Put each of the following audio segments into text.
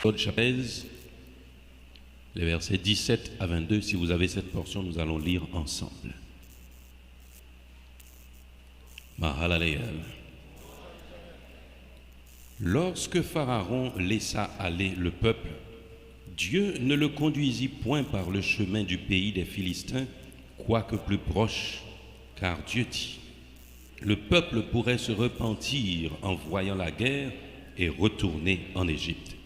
Claude Chapez, les versets 17 à 22. Si vous avez cette portion, nous allons lire ensemble. Mahalalel. Lorsque Pharaon laissa aller le peuple, Dieu ne le conduisit point par le chemin du pays des Philistins, quoique plus proche, car Dieu dit, le peuple pourrait se repentir en voyant la guerre et retourner en Égypte.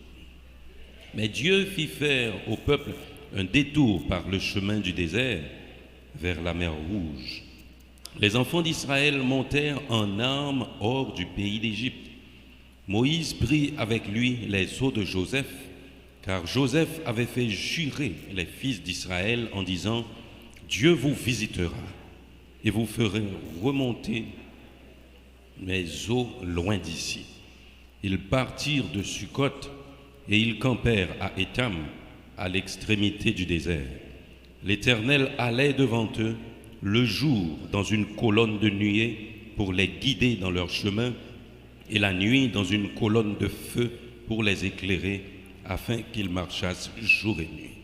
Mais Dieu fit faire au peuple un détour par le chemin du désert vers la mer Rouge. Les enfants d'Israël montèrent en armes hors du pays d'Égypte. Moïse prit avec lui les os de Joseph, car Joseph avait fait jurer les fils d'Israël en disant, Dieu vous visitera et vous ferez remonter mes eaux loin d'ici. Ils partirent de Sukkot et ils campèrent à Étam, à l'extrémité du désert. L'Éternel allait devant eux le jour dans une colonne de nuée pour les guider dans leur chemin, et la nuit dans une colonne de feu pour les éclairer, afin qu'ils marchassent jour et nuit.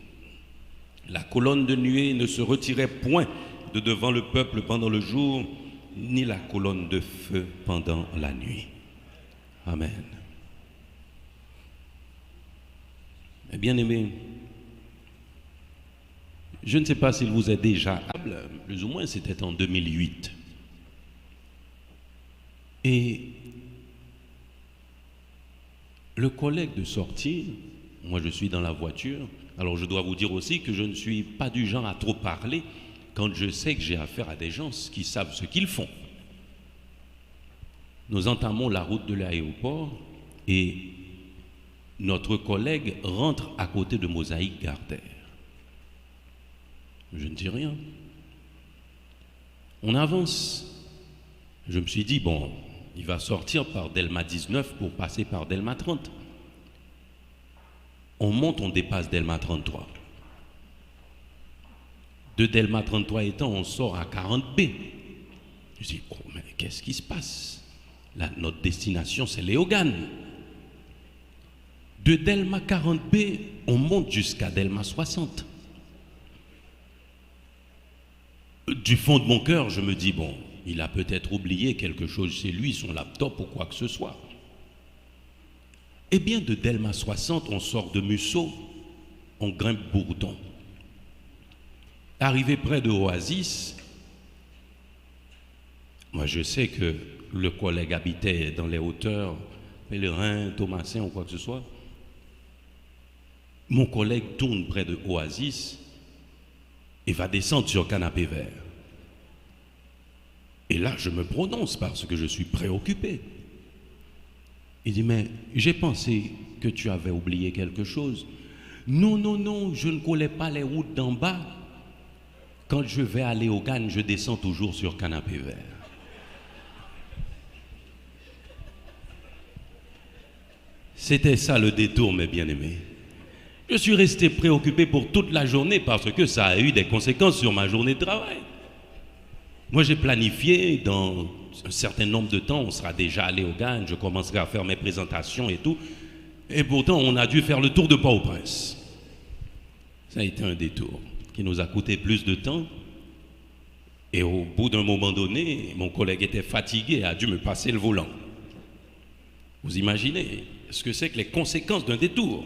La colonne de nuée ne se retirait point de devant le peuple pendant le jour, ni la colonne de feu pendant la nuit. Amen. Eh bien aimé, je ne sais pas s'il vous est déjà plus ou moins c'était en 2008. Et le collègue de sortie, moi je suis dans la voiture, alors je dois vous dire aussi que je ne suis pas du genre à trop parler quand je sais que j'ai affaire à des gens qui savent ce qu'ils font. Nous entamons la route de l'aéroport et notre collègue rentre à côté de Mosaïque Gardère. Je ne dis rien. On avance. Je me suis dit, bon, il va sortir par Delma 19 pour passer par Delma 30. On monte, on dépasse Delma 33. De Delma 33 étant, on sort à 40B. Je dis, oh, mais qu'est-ce qui se passe? Là, notre destination, c'est Léogane. De Delma 40B, on monte jusqu'à Delma 60. Du fond de mon cœur, je me dis, bon, il a peut-être oublié quelque chose chez lui, son laptop ou quoi que ce soit. Eh bien, de Delma 60, on sort de Musso, on grimpe Bourdon. Arrivé près de Oasis, moi je sais que le collègue habitait dans les hauteurs, Pèlerin, Thomasin ou quoi que ce soit. Mon collègue tourne près de Oasis et va descendre sur Canapé Vert. Et là, je me prononce parce que je suis préoccupé. Il dit, mais j'ai pensé que tu avais oublié quelque chose. Non, non, non, je ne connais pas les routes d'en bas. Quand je vais à Léogane, je descends toujours sur Canapé Vert. C'était ça le détour, mes bien-aimés. Je suis resté préoccupé pour toute la journée parce que ça a eu des conséquences sur ma journée de travail. Moi, j'ai planifié dans un certain nombre de temps, on sera déjà allé au Léogane, je commencerai à faire mes présentations et tout. Et pourtant, on a dû faire le tour de Port-au-Prince. Ça a été un détour qui nous a coûté plus de temps. Et au bout d'un moment donné, mon collègue était fatigué et a dû me passer le volant. Vous imaginez ce que c'est que les conséquences d'un détour?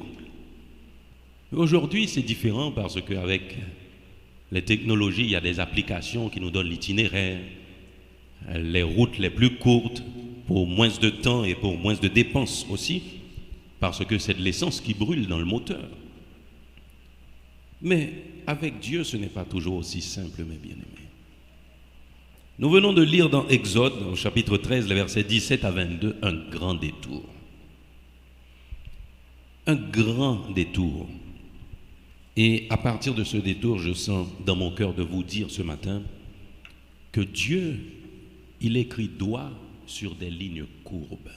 Aujourd'hui, c'est différent parce qu'avec les technologies, il y a des applications qui nous donnent l'itinéraire, les routes les plus courtes, pour moins de temps et pour moins de dépenses aussi, parce que c'est de l'essence qui brûle dans le moteur. Mais avec Dieu, ce n'est pas toujours aussi simple, mes bien-aimés. Nous venons de lire dans Exode, au chapitre 13, les versets 17 à 22, un grand détour. Un grand détour. Et à partir de ce détour, je sens dans mon cœur de vous dire ce matin que Dieu, il écrit doigt sur des lignes courbes.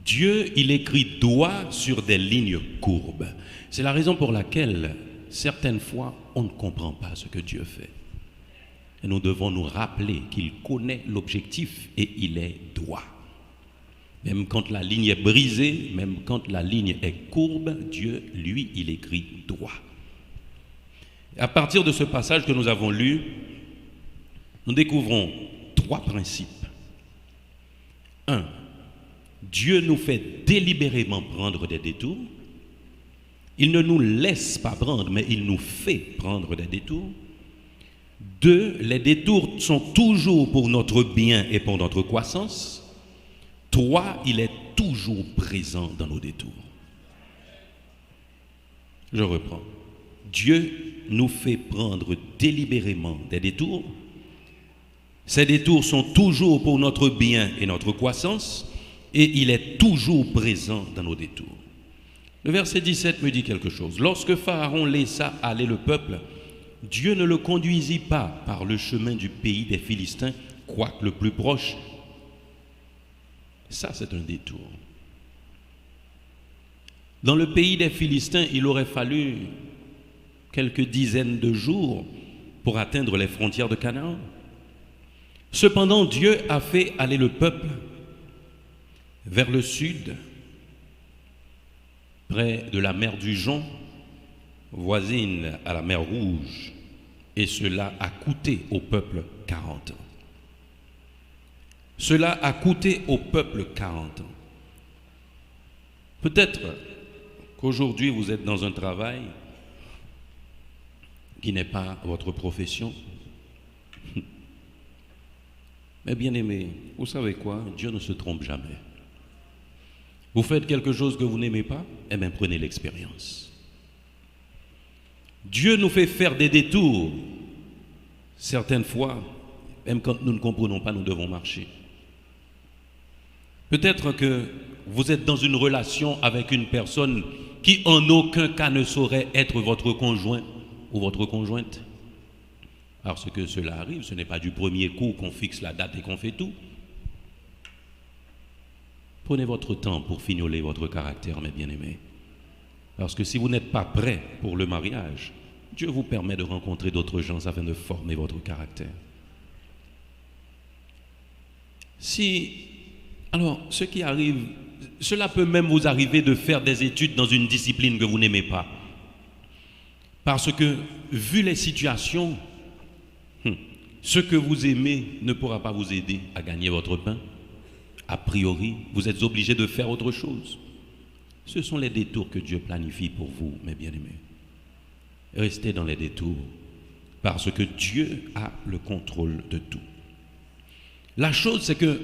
Dieu, il écrit doigt sur des lignes courbes. C'est la raison pour laquelle, certaines fois, on ne comprend pas ce que Dieu fait. Et nous devons nous rappeler qu'il connaît l'objectif et il est droit. Même quand la ligne est brisée, même quand la ligne est courbe, Dieu, lui, il écrit droit. À partir de ce passage que nous avons lu, nous découvrons 3 principes. 1. Dieu nous fait délibérément prendre des détours. Il ne nous laisse pas prendre, mais il nous fait prendre des détours. 2. Les détours sont toujours pour notre bien et pour notre croissance. 3. Il est toujours présent dans nos détours. Je reprends. Dieu nous fait prendre délibérément des détours. Ces détours sont toujours pour notre bien et notre croissance, et il est toujours présent dans nos détours. Le verset 17 me dit quelque chose. Lorsque Pharaon laissa aller le peuple, Dieu ne le conduisit pas par le chemin du pays des Philistins, quoique le plus proche. Ça, c'est un détour. Dans le pays des Philistins, il aurait fallu quelques dizaines de jours pour atteindre les frontières de Canaan. Cependant, Dieu a fait aller le peuple vers le sud, près de la mer du Jonc, voisine à la mer Rouge, et cela a coûté au peuple 40 ans. Cela a coûté au peuple 40 ans. Peut-être qu'aujourd'hui vous êtes dans un travail qui n'est pas votre profession. Mais bien aimé, vous savez quoi? Dieu ne se trompe jamais. Vous faites quelque chose que vous n'aimez pas, eh bien prenez l'expérience. Dieu nous fait faire des détours. Certaines fois, même quand nous ne comprenons pas, nous devons marcher. Peut-être que vous êtes dans une relation avec une personne qui en aucun cas ne saurait être votre conjoint ou votre conjointe. Parce que cela arrive, ce n'est pas du premier coup qu'on fixe la date et qu'on fait tout. Prenez votre temps pour fignoler votre caractère, mes bien-aimés. Parce que si vous n'êtes pas prêt pour le mariage, Dieu vous permet de rencontrer d'autres gens afin de former votre caractère. Alors, ce qui arrive, cela peut même vous arriver de faire des études dans une discipline que vous n'aimez pas. Parce que, vu les situations, ce que vous aimez ne pourra pas vous aider à gagner votre pain. A priori, vous êtes obligé de faire autre chose. Ce sont les détours que Dieu planifie pour vous, mes bien-aimés. Restez dans les détours, parce que Dieu a le contrôle de tout. La chose, c'est que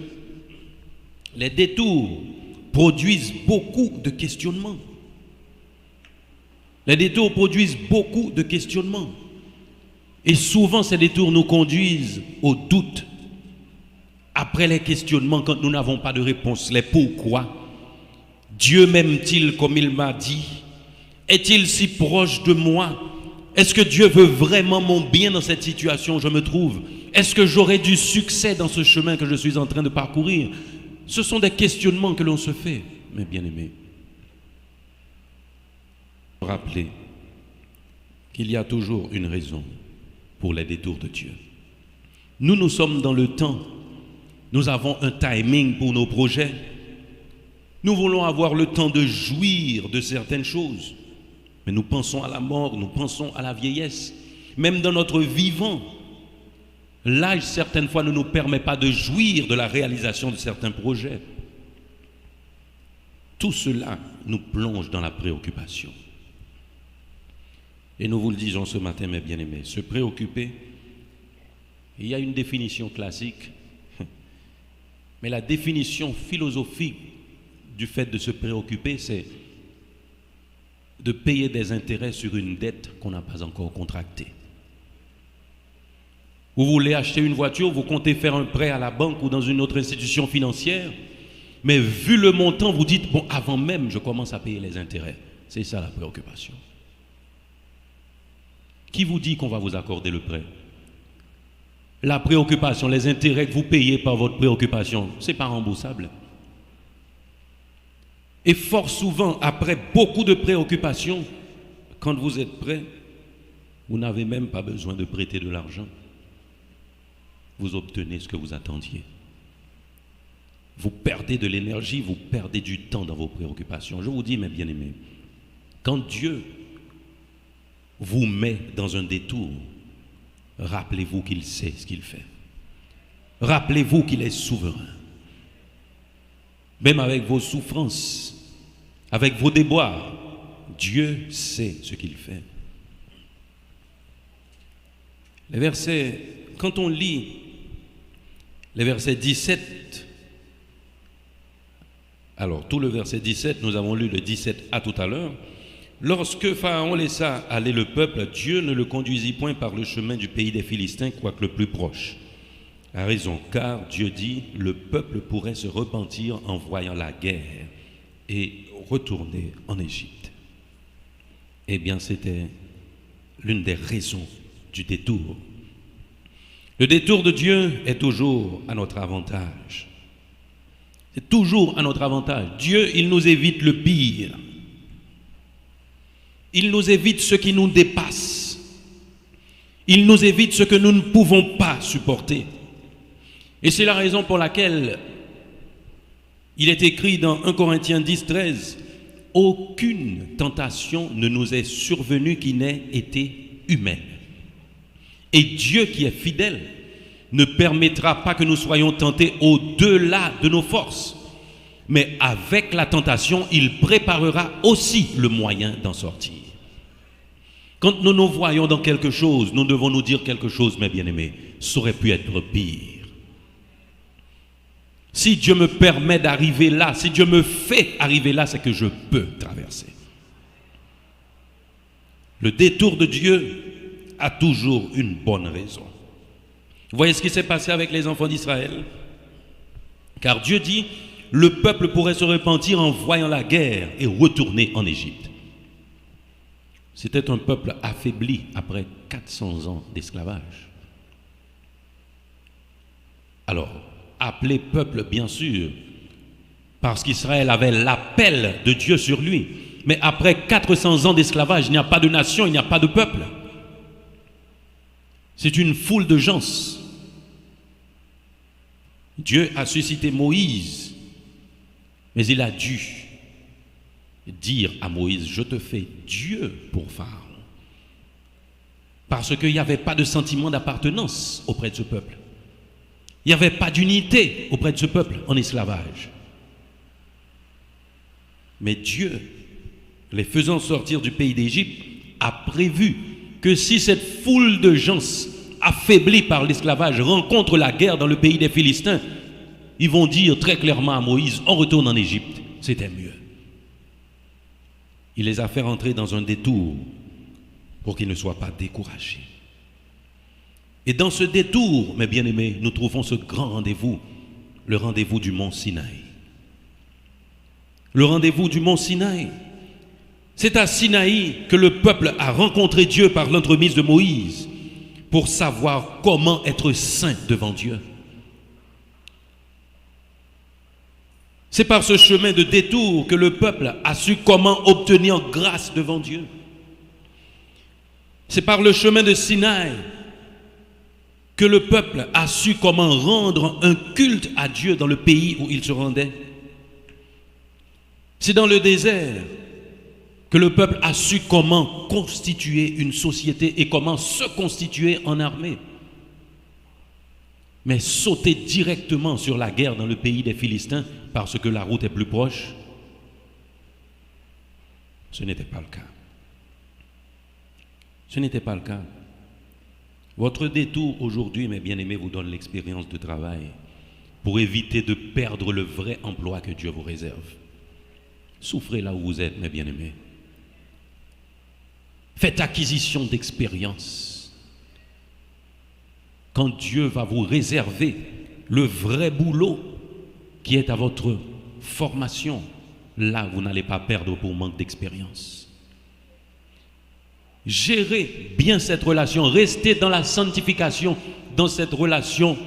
les détours produisent beaucoup de questionnements. Les détours produisent beaucoup de questionnements. Et souvent, ces détours nous conduisent au doute. Après les questionnements, quand nous n'avons pas de réponse, les pourquoi. Dieu m'aime-t-il comme il m'a dit? Est-il si proche de moi? Est-ce que Dieu veut vraiment mon bien dans cette situation où je me trouve? Est-ce que j'aurai du succès dans ce chemin que je suis en train de parcourir? Ce sont des questionnements que l'on se fait, mes bien-aimés. Rappelez qu'il y a toujours une raison pour les détours de Dieu. Nous sommes dans le temps. Nous avons un timing pour nos projets. Nous voulons avoir le temps de jouir de certaines choses. Mais nous pensons à la mort, nous pensons à la vieillesse. Même dans notre vivant, l'âge certaines fois ne nous permet pas de jouir de la réalisation de certains projets. Tout cela nous plonge dans la préoccupation. Et nous vous le disons ce matin, mes bien-aimés, se préoccuper, il y a une définition classique, mais la définition philosophique du fait de se préoccuper, c'est de payer des intérêts sur une dette qu'on n'a pas encore contractée. Vous voulez acheter une voiture, vous comptez faire un prêt à la banque ou dans une autre institution financière, mais vu le montant, vous dites, bon, avant même, je commence à payer les intérêts. C'est ça la préoccupation. Qui vous dit qu'on va vous accorder le prêt? La préoccupation, les intérêts que vous payez par votre préoccupation, ce n'est pas remboursable. Et fort souvent, après beaucoup de préoccupations, quand vous êtes prêt, vous n'avez même pas besoin de prêter de l'argent. Vous obtenez ce que vous attendiez. vous perdez de l'énergie, vous perdez du temps dans vos préoccupations. Je vous dis, mes bien-aimés, quand Dieu vous met dans un détour, rappelez-vous qu'il sait ce qu'il fait. Rappelez-vous qu'il est souverain. Même avec vos souffrances, avec vos déboires, Dieu sait ce qu'il fait. Les versets, quand on lit les versets 17, alors tout le verset 17, nous avons lu le 17a tout à l'heure. Lorsque Pharaon laissa aller le peuple, Dieu ne le conduisit point par le chemin du pays des Philistins, quoique le plus proche. A raison, car Dieu dit, le peuple pourrait se repentir en voyant la guerre et retourner en Égypte. Eh bien, c'était l'une des raisons du détour. Le détour de Dieu est toujours à notre avantage. C'est toujours à notre avantage. Dieu, il nous évite le pire. Il nous évite ce qui nous dépasse. Il nous évite ce que nous ne pouvons pas supporter. Et c'est la raison pour laquelle il est écrit dans 1 Corinthiens 10, 13, « Aucune tentation ne nous est survenue qui n'ait été humaine. Et Dieu qui est fidèle ne permettra pas que nous soyons tentés au-delà de nos forces. Mais avec la tentation, il préparera aussi le moyen d'en sortir. » Quand nous nous voyons dans quelque chose, nous devons nous dire quelque chose, mes bien-aimés. Ça aurait pu être pire. Si Dieu me permet d'arriver là, si Dieu me fait arriver là, c'est que je peux traverser. Le détour de Dieu a toujours une bonne raison. Vous voyez ce qui s'est passé avec les enfants d'Israël? Car Dieu dit, le peuple pourrait se repentir en voyant la guerre et retourner en Égypte. C'était un peuple affaibli après 400 ans d'esclavage. Alors, appelé peuple, bien sûr, parce qu'Israël avait l'appel de Dieu sur lui. Mais après 400 ans d'esclavage, il n'y a pas de nation, il n'y a pas de peuple. C'est une foule de gens. Dieu a suscité Moïse, mais il a dû dire à Moïse, je te fais Dieu pour Pharaon. Parce qu'il n'y avait pas de sentiment d'appartenance auprès de ce peuple. Il n'y avait pas d'unité auprès de ce peuple en esclavage. Mais Dieu, les faisant sortir du pays d'Égypte, a prévu que si cette foule de gens affaiblis par l'esclavage rencontrent la guerre dans le pays des Philistins, ils vont dire très clairement à Moïse, on retourne en Égypte, c'était mieux. Il les a fait rentrer dans un détour pour qu'ils ne soient pas découragés. Et dans ce détour, mes bien-aimés, nous trouvons ce grand rendez-vous, le rendez-vous du mont Sinaï. Le rendez-vous du mont Sinaï. C'est à Sinaï que le peuple a rencontré Dieu par l'entremise de Moïse pour savoir comment être saint devant Dieu. C'est par ce chemin de détour que le peuple a su comment obtenir grâce devant Dieu. C'est par le chemin de Sinaï que le peuple a su comment rendre un culte à Dieu dans le pays où il se rendait. C'est dans le désert que le peuple a su comment constituer une société et comment se constituer en armée. Mais sauter directement sur la guerre dans le pays des Philistins parce que la route est plus proche, ce n'était pas le cas. Ce n'était pas le cas. Votre détour aujourd'hui, mes bien-aimés, vous donne l'expérience de travail pour éviter de perdre le vrai emploi que Dieu vous réserve. Souffrez là où vous êtes, mes bien-aimés. Faites acquisition d'expérience. Quand Dieu va vous réserver le vrai boulot qui est à votre formation, là, vous n'allez pas perdre pour manque d'expérience. Gérez bien cette relation, restez dans la sanctification, dans cette relation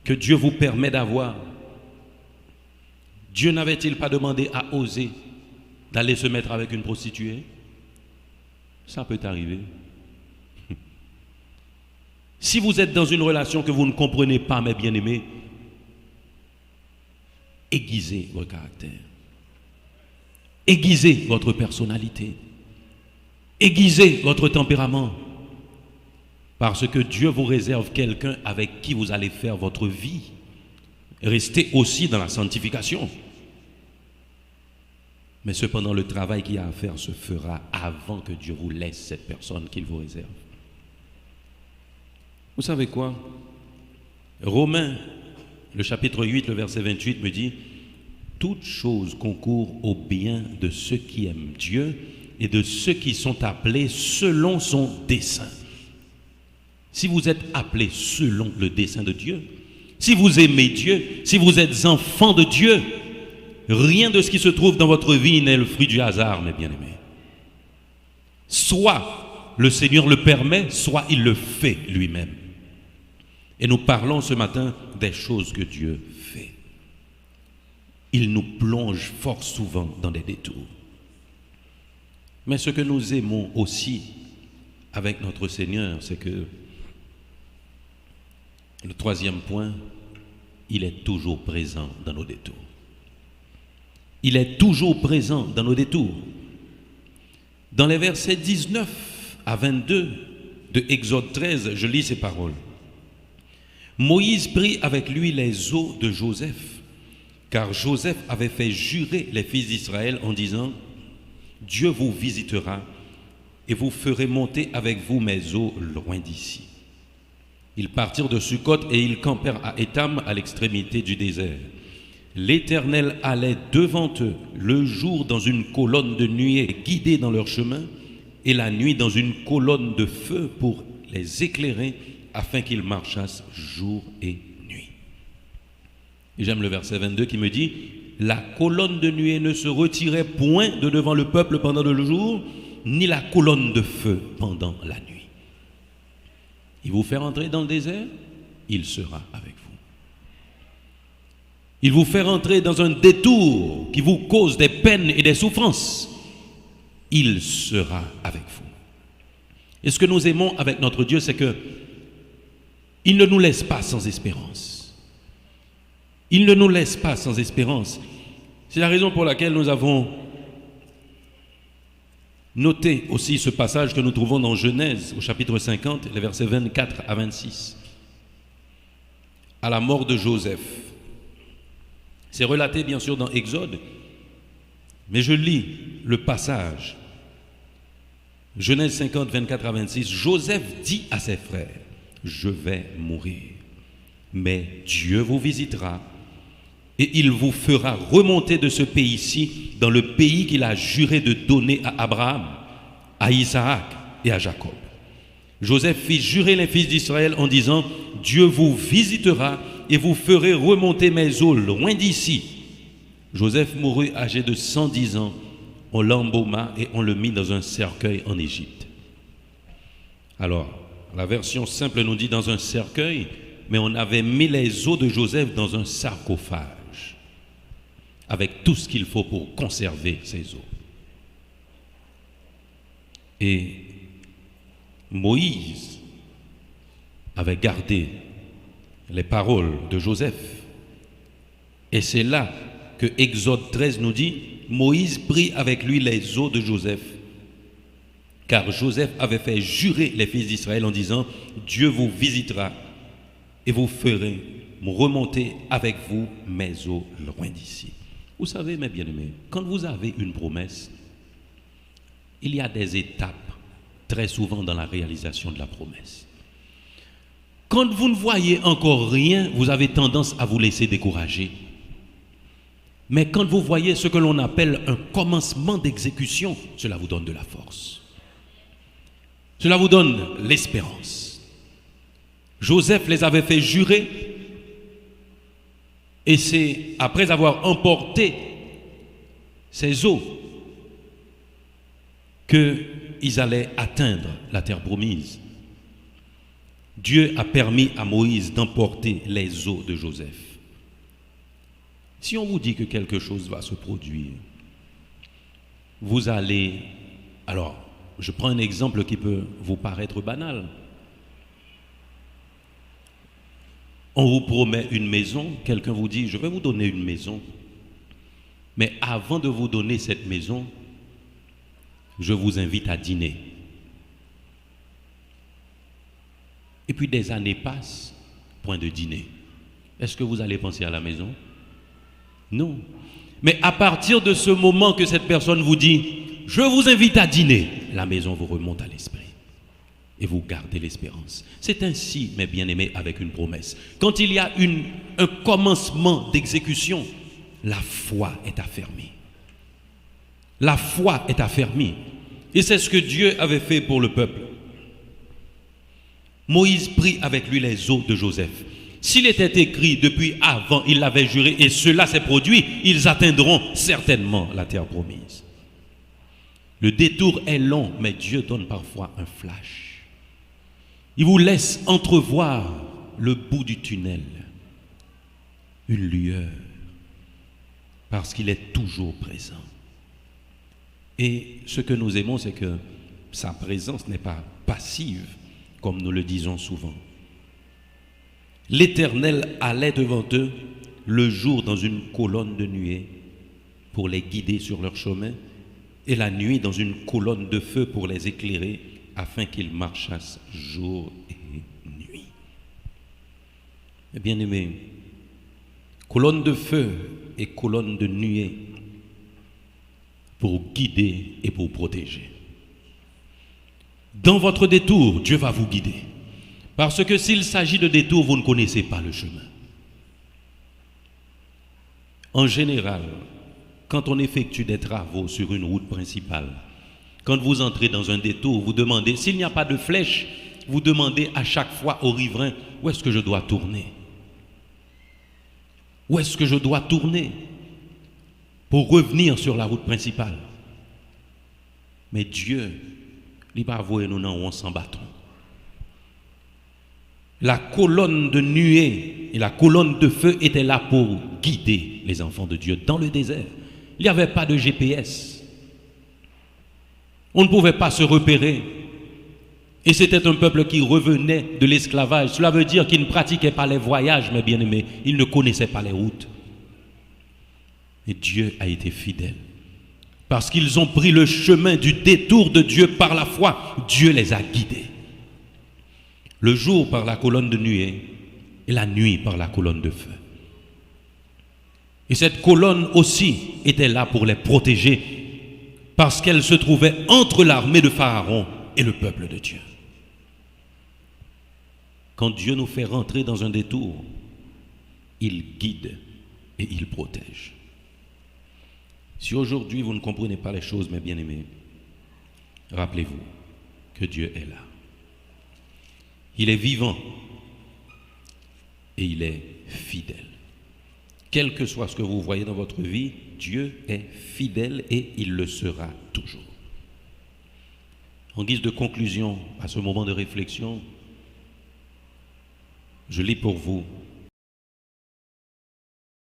que Dieu vous permet d'avoir. Dieu n'avait-il pas demandé à Osée d'aller se mettre avec une prostituée? Ça peut arriver. Si vous êtes dans une relation que vous ne comprenez pas, mes bien-aimés, aiguisez votre caractère, aiguisez votre personnalité, aiguisez votre tempérament, parce que Dieu vous réserve quelqu'un avec qui vous allez faire votre vie. Restez aussi dans la sanctification. Mais cependant, le travail qu'il y a à faire se fera avant que Dieu vous laisse cette personne qu'il vous réserve. Vous savez quoi? Romains, le chapitre 8, le verset 28 me dit « Toute chose concourt au bien de ceux qui aiment Dieu et de ceux qui sont appelés selon son dessein. » Si vous êtes appelés selon le dessein de Dieu, si vous aimez Dieu, si vous êtes enfants de Dieu, rien de ce qui se trouve dans votre vie n'est le fruit du hasard, mes bien-aimés. Soit le Seigneur le permet, soit il le fait lui-même. Et nous parlons ce matin des choses que Dieu fait. Il nous plonge fort souvent dans des détours. Mais ce que nous aimons aussi avec notre Seigneur, c'est que le troisième point, il est toujours présent dans nos détours. Il est toujours présent dans nos détours. Dans les versets 19 à 22 de Exode 13, je lis ces paroles. Moïse prit avec lui les os de Joseph, car Joseph avait fait jurer les fils d'Israël en disant « Dieu vous visitera et vous ferez monter avec vous mes os loin d'ici. » Ils partirent de Sukkot et ils campèrent à Étam, à l'extrémité du désert. L'Éternel allait devant eux, le jour dans une colonne de nuée guidée dans leur chemin, et la nuit dans une colonne de feu pour les éclairer, afin qu'ils marchassent jour et nuit. Et j'aime le verset 22 qui me dit « La colonne de nuée ne se retirait point de devant le peuple pendant le jour, ni la colonne de feu pendant la nuit. » Il vous fait rentrer dans le désert, il sera avec vous. Il vous fait rentrer dans un détour qui vous cause des peines et des souffrances, il sera avec vous. Et ce que nous aimons avec notre Dieu, c'est que il ne nous laisse pas sans espérance. Il ne nous laisse pas sans espérance. C'est la raison pour laquelle nous avons noté aussi ce passage que nous trouvons dans Genèse, au chapitre 50, les versets 24 à 26. À la mort de Joseph. C'est relaté bien sûr dans Exode, mais je lis le passage. Genèse 50, 24 à 26. Joseph dit à ses frères, je vais mourir, mais Dieu vous visitera et il vous fera remonter de ce pays-ci dans le pays qu'il a juré de donner à Abraham, à Isaac et à Jacob. Joseph fit jurer les fils d'Israël en disant, Dieu vous visitera et vous ferez remonter mes os loin d'ici. Joseph mourut âgé de 110 ans, on l'embauma et on le mit dans un cercueil en Égypte. Alors, la version simple nous dit dans un cercueil, mais on avait mis les os de Joseph dans un sarcophage, avec tout ce qu'il faut pour conserver ces os. Et Moïse avait gardé les paroles de Joseph. Et c'est là que Exode 13 nous dit, Moïse prit avec lui les os de Joseph, car Joseph avait fait jurer les fils d'Israël en disant, Dieu vous visitera et vous ferez remonter avec vous mes os loin d'ici. Vous savez, mes bien-aimés, quand vous avez une promesse, il y a des étapes très souvent dans la réalisation de la promesse. Quand vous ne voyez encore rien, vous avez tendance à vous laisser décourager. Mais quand vous voyez ce que l'on appelle un commencement d'exécution, cela vous donne de la force. Cela vous donne l'espérance. Joseph les avait fait jurer et c'est après avoir emporté ces eaux qu'ils allaient atteindre la terre promise. Dieu a permis à Moïse d'emporter les eaux de Joseph. Si on vous dit que quelque chose va se produire, vous allez... Alors, je prends un exemple qui peut vous paraître banal. On vous promet une maison, quelqu'un vous dit, je vais vous donner une maison. Mais avant de vous donner cette maison, je vous invite à dîner. Et puis des années passent, point de dîner. Est-ce que vous allez penser à la maison? Non. Mais à partir de ce moment que cette personne vous dit « Je vous invite à dîner », la maison vous remonte à l'esprit. Et vous gardez l'espérance. C'est ainsi, mes bien-aimés, avec une promesse. Quand il y a un commencement d'exécution, la foi est affermie. La foi est affermie. Et c'est ce que Dieu avait fait pour le peuple. Moïse prit avec lui les os de Joseph. S'il était écrit depuis avant, il l'avait juré, et cela s'est produit, ils atteindront certainement la terre promise. Le détour est long, mais Dieu donne parfois un flash. Il vous laisse entrevoir le bout du tunnel, une lueur, parce qu'il est toujours présent. Et ce que nous aimons, c'est que sa présence n'est pas passive, comme nous le disons souvent. L'Éternel allait devant eux le jour dans une colonne de nuée pour les guider sur leur chemin, et la nuit dans une colonne de feu pour les éclairer, afin qu'ils marchassent jour et nuit. Et bien aimés, colonne de feu et colonne de nuée pour guider et pour protéger. Dans votre détour, Dieu va vous guider. Parce que s'il s'agit de détour, vous ne connaissez pas le chemin. En général, quand on effectue des travaux sur une route principale, quand vous entrez dans un détour, vous demandez, s'il n'y a pas de flèche, vous demandez à chaque fois au riverain, où est-ce que je dois tourner? Où est-ce que je dois tourner pour revenir sur la route principale? Mais Dieu, il va avouer nous non, on s'en bâton. La colonne de nuée et la colonne de feu étaient là pour guider les enfants de Dieu dans le désert. Il n'y avait pas de GPS. On ne pouvait pas se repérer. Et c'était un peuple qui revenait de l'esclavage. Cela veut dire qu'il ne pratiquait pas les voyages, mes bien-aimés. Il ne connaissait pas les routes. Et Dieu a été fidèle. Parce qu'ils ont pris le chemin du détour de Dieu par la foi. Dieu les a guidés. Le jour par la colonne de nuée et la nuit par la colonne de feu. Et cette colonne aussi était là pour les protéger parce qu'elle se trouvait entre l'armée de Pharaon et le peuple de Dieu. Quand Dieu nous fait rentrer dans un détour, il guide et il protège. Si aujourd'hui vous ne comprenez pas les choses, mes bien-aimés, rappelez-vous que Dieu est là. Il est vivant et il est fidèle. Quel que soit ce que vous voyez dans votre vie, Dieu est fidèle et il le sera toujours. En guise de conclusion à ce moment de réflexion, je lis pour vous